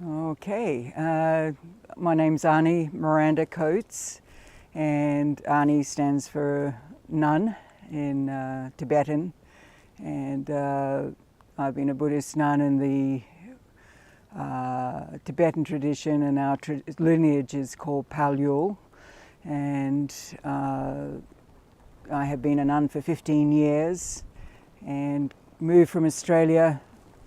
Okay, my name's Ani Miranda Coates, and Ani stands for nun in Tibetan, and I've been a Buddhist nun in the Tibetan tradition, and our lineage is called Palyul, and I have been a nun for 15 years and moved from Australia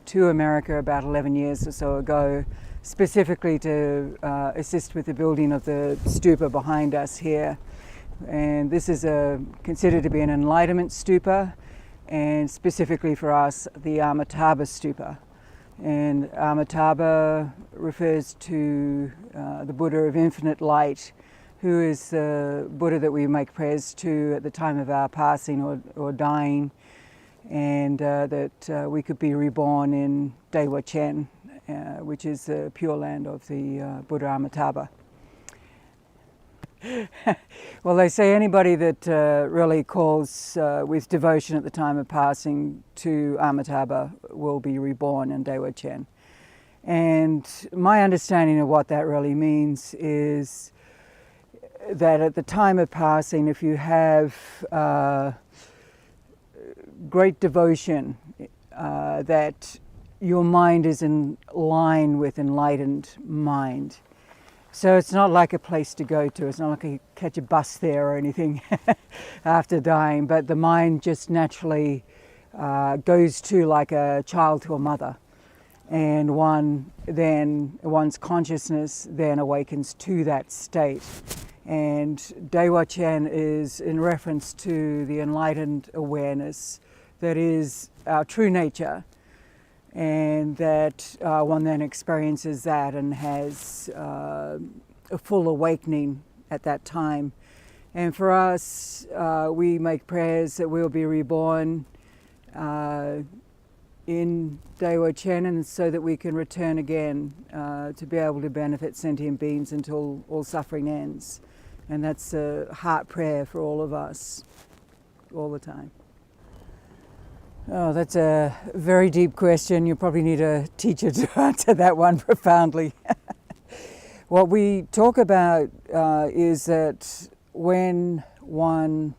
to America about 11 years or so ago, specifically to assist with the building of the stupa behind us here. And this is considered to be an enlightenment stupa, and specifically for us, the Amitabha stupa. And Amitabha refers to the Buddha of infinite light, who is the Buddha that we make prayers to at the time of our passing or dying, and that we could be reborn in Dewa Chen, which is the pure land of the Buddha Amitabha. Well, they say anybody that really calls with devotion at the time of passing to Amitabha will be reborn in Dewa Chen. And my understanding of what that really means is that at the time of passing, if you have great devotion, that your mind is in line with enlightened mind. So it's not like a place to go to. It's not like you catch a bus there or anything after dying, but the mind just naturally goes to like a child to a mother. And one's consciousness then awakens to that state. And Dewa Chen is in reference to the enlightened awareness that is our true nature, and that one then experiences that and has a full awakening at that time. And for us, we make prayers that we'll be reborn in Dewa Chen, and so that we can return again to be able to benefit sentient beings until all suffering ends. And that's a heart prayer for all of us, all the time. Oh, that's a very deep question. You probably need a teacher to answer that one profoundly. What we talk about is that when one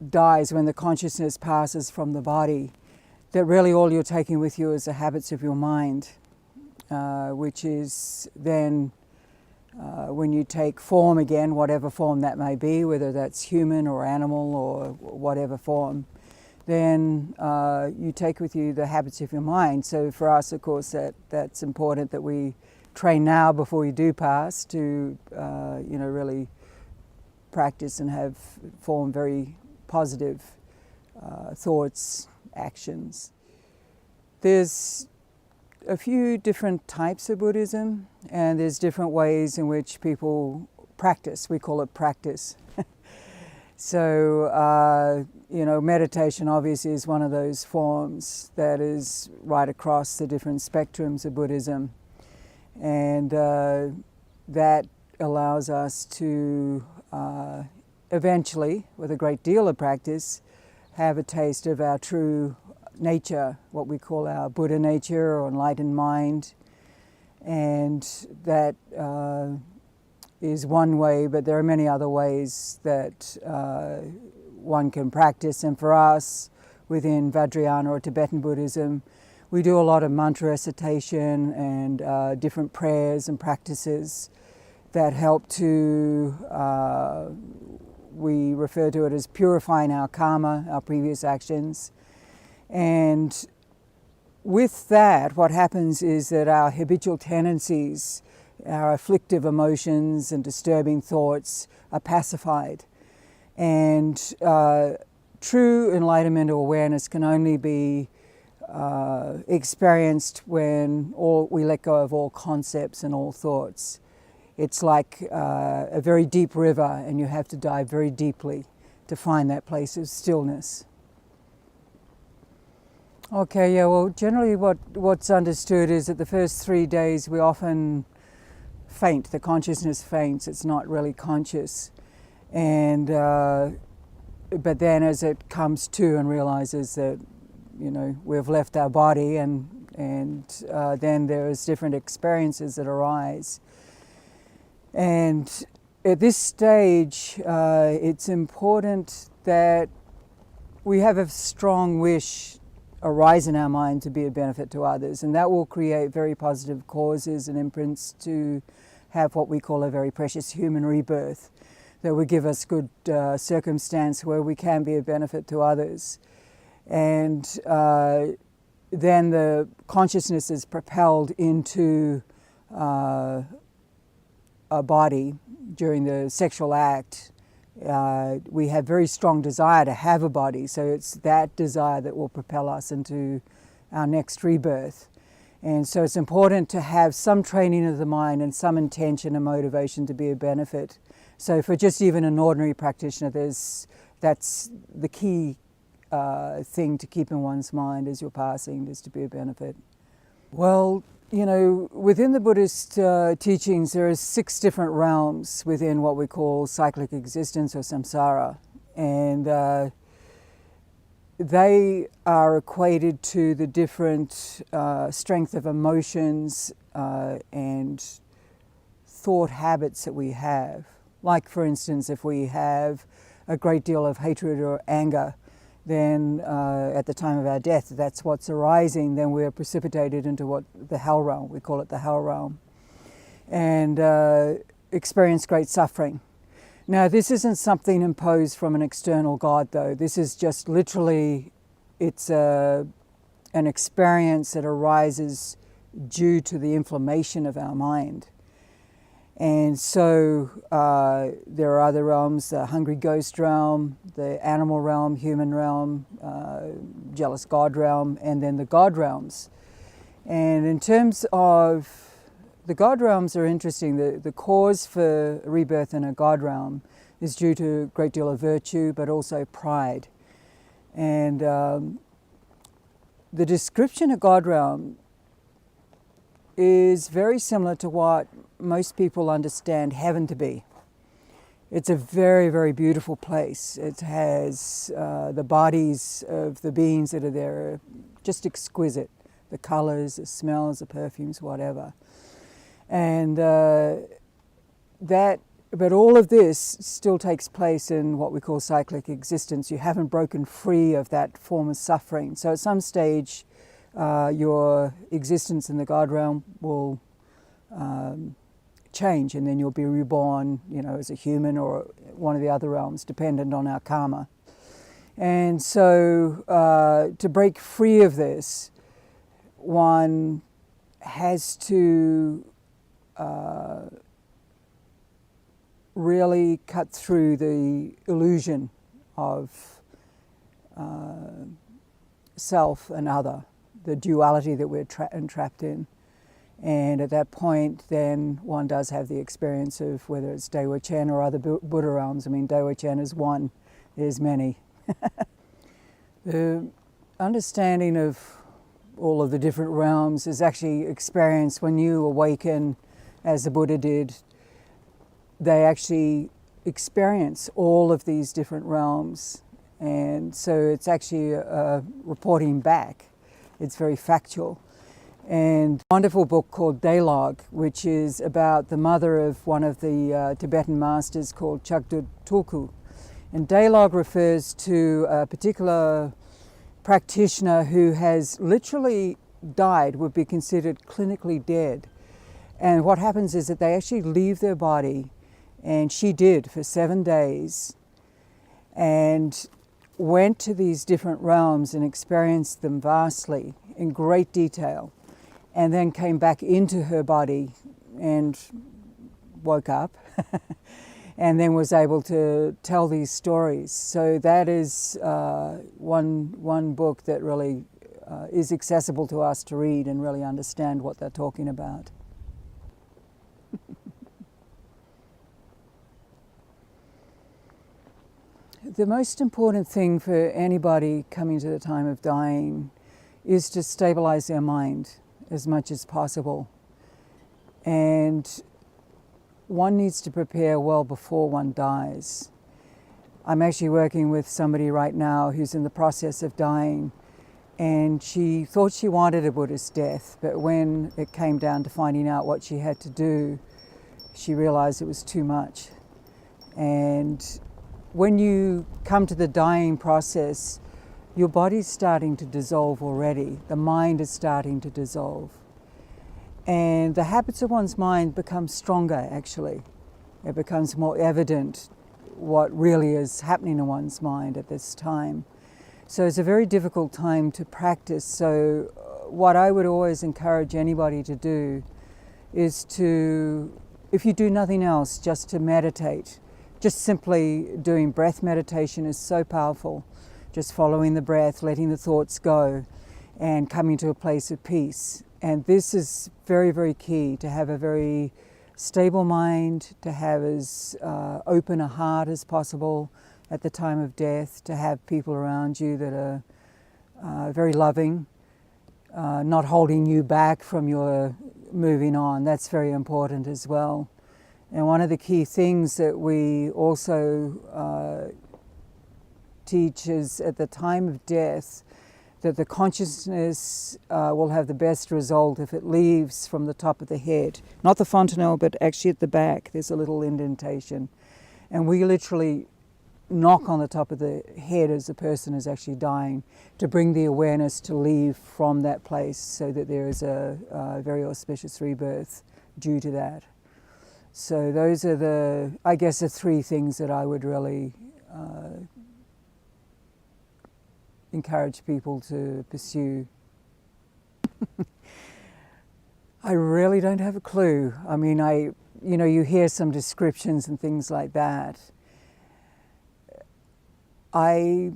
dies, when the consciousness passes from the body, that really all you're taking with you is the habits of your mind, which is then when you take form again, whatever form that may be, whether that's human or animal or whatever form, then you take with you the habits of your mind. So for us, of course, that's important that we train now before we do pass to really practice and form very positive thoughts, actions. There's a few different types of Buddhism, and there's different ways in which people practice. We call it practice. So, meditation obviously is one of those forms that is right across the different spectrums of Buddhism. And that allows us to eventually, with a great deal of practice, have a taste of our true nature, what we call our Buddha nature or enlightened mind. And that is one way, but there are many other ways that one can practice. And for us, within Vajrayana or Tibetan Buddhism, we do a lot of mantra recitation and different prayers and practices that help to, we refer to it as purifying our karma, our previous actions. And with that, what happens is that our habitual tendencies, our afflictive emotions and disturbing thoughts are pacified. And true enlightenment or awareness can only be experienced when we let go of all concepts and all thoughts. It's like a very deep river, and you have to dive very deeply to find that place of stillness. Okay, yeah, well, generally what's understood is that the first 3 days we often faint, the consciousness faints, it's not really conscious. And but then as it comes to and realizes that, we've left our body and and then there's different experiences that arise. And at this stage, it's important that we have a strong wish arise in our mind to be a benefit to others, and that will create very positive causes and imprints to have what we call a very precious human rebirth, that will give us good circumstance where we can be a benefit to others. And then the consciousness is propelled into a body during the sexual act. We have very strong desire to have a body, so it's that desire that will propel us into our next rebirth. And so it's important to have some training of the mind and some intention and motivation to be a benefit. So for just even an ordinary practitioner, that's the key thing to keep in one's mind as you're passing, is to be a benefit. Well, you know, within the Buddhist teachings, there are 6 different realms within what we call cyclic existence or samsara. And they are equated to the different strength of emotions and thought habits that we have. Like, for instance, if we have a great deal of hatred or anger, then at the time of our death, that's what's arising, then we're precipitated into what the hell realm, we call it the hell realm, and experience great suffering. Now, this isn't something imposed from an external God, though. This is just literally, it's an experience that arises due to the inflammation of our mind. And so there are other realms, the hungry ghost realm, the animal realm, human realm, jealous God realm, and then the God realms. And in terms of the God realms are interesting. The cause for rebirth in a God realm is due to a great deal of virtue, but also pride. And the description of God realm is very similar to what most people understand heaven to be. It's a very, very beautiful place. It has the bodies of the beings that are there are just exquisite. The colors, the smells, the perfumes, whatever. And but all of this still takes place in what we call cyclic existence. You haven't broken free of that form of suffering. So at some stage, your existence in the God realm will change, and then you'll be reborn, you know, as a human or one of the other realms, dependent on our karma. And so to break free of this, one has to really cut through the illusion of self and other, the duality that we're entrapped in. And at that point, then one does have the experience of whether it's Daewa Chen or other Buddha realms. I mean, Daewa Chen is one, there's many. The understanding of all of the different realms is actually experienced when you awaken, as the Buddha did. They actually experience all of these different realms. And so it's actually reporting back. It's very factual. And a wonderful book called Daylog, which is about the mother of one of the Tibetan masters called Chagdud Tulku. And Daylog refers to a particular practitioner who has literally died, would be considered clinically dead. And what happens is that they actually leave their body, and she did for 7 days, and went to these different realms and experienced them vastly in great detail, and then came back into her body and woke up and then was able to tell these stories. So that is one book that really is accessible to us to read and really understand what they're talking about. The most important thing for anybody coming to the time of dying is to stabilize their mind as much as possible. And one needs to prepare well before one dies. I'm actually working with somebody right now who's in the process of dying, And she thought she wanted a Buddhist death, but when it came down to finding out what she had to do, she realized it was too much. And when you come to the dying process, your body's starting to dissolve already. The mind is starting to dissolve. And the habits of one's mind become stronger, actually. It becomes more evident what really is happening in one's mind at this time. So it's a very difficult time to practice. So what I would always encourage anybody to do is to, if you do nothing else, just to meditate. Just simply doing breath meditation is so powerful. Just following the breath, letting the thoughts go, and coming to a place of peace. And this is very, very key, to have a very stable mind, to have as open a heart as possible at the time of death, to have people around you that are very loving, not holding you back from your moving on. That's very important as well. And one of the key things that we also teach is at the time of death that the consciousness will have the best result if it leaves from the top of the head. Not the fontanelle, but actually at the back there's a little indentation. And we literally knock on the top of the head as the person is actually dying to bring the awareness to leave from that place, so that there is a very auspicious rebirth due to that. So those are the, I guess, the three things that I would really encourage people to pursue. I really don't have a clue. I mean, you hear some descriptions and things like that. I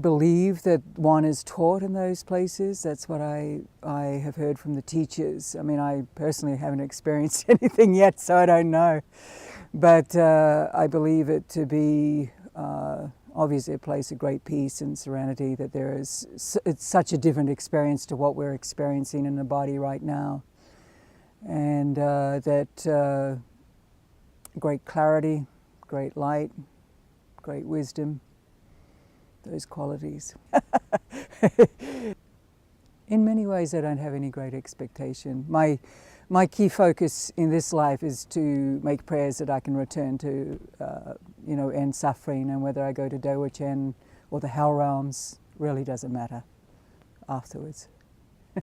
believe that one is taught in those places. That's what I have heard from the teachers. I mean, I personally haven't experienced anything yet, so I don't know. But I believe it to be obviously a place of great peace and serenity, that it's such a different experience to what we're experiencing in the body right now. And that great clarity, great light, great wisdom, those qualities. In many ways, I don't have any great expectation. My key focus in this life is to make prayers that I can return to, end suffering, and whether I go to Daewoo Chen or the hell realms really doesn't matter afterwards.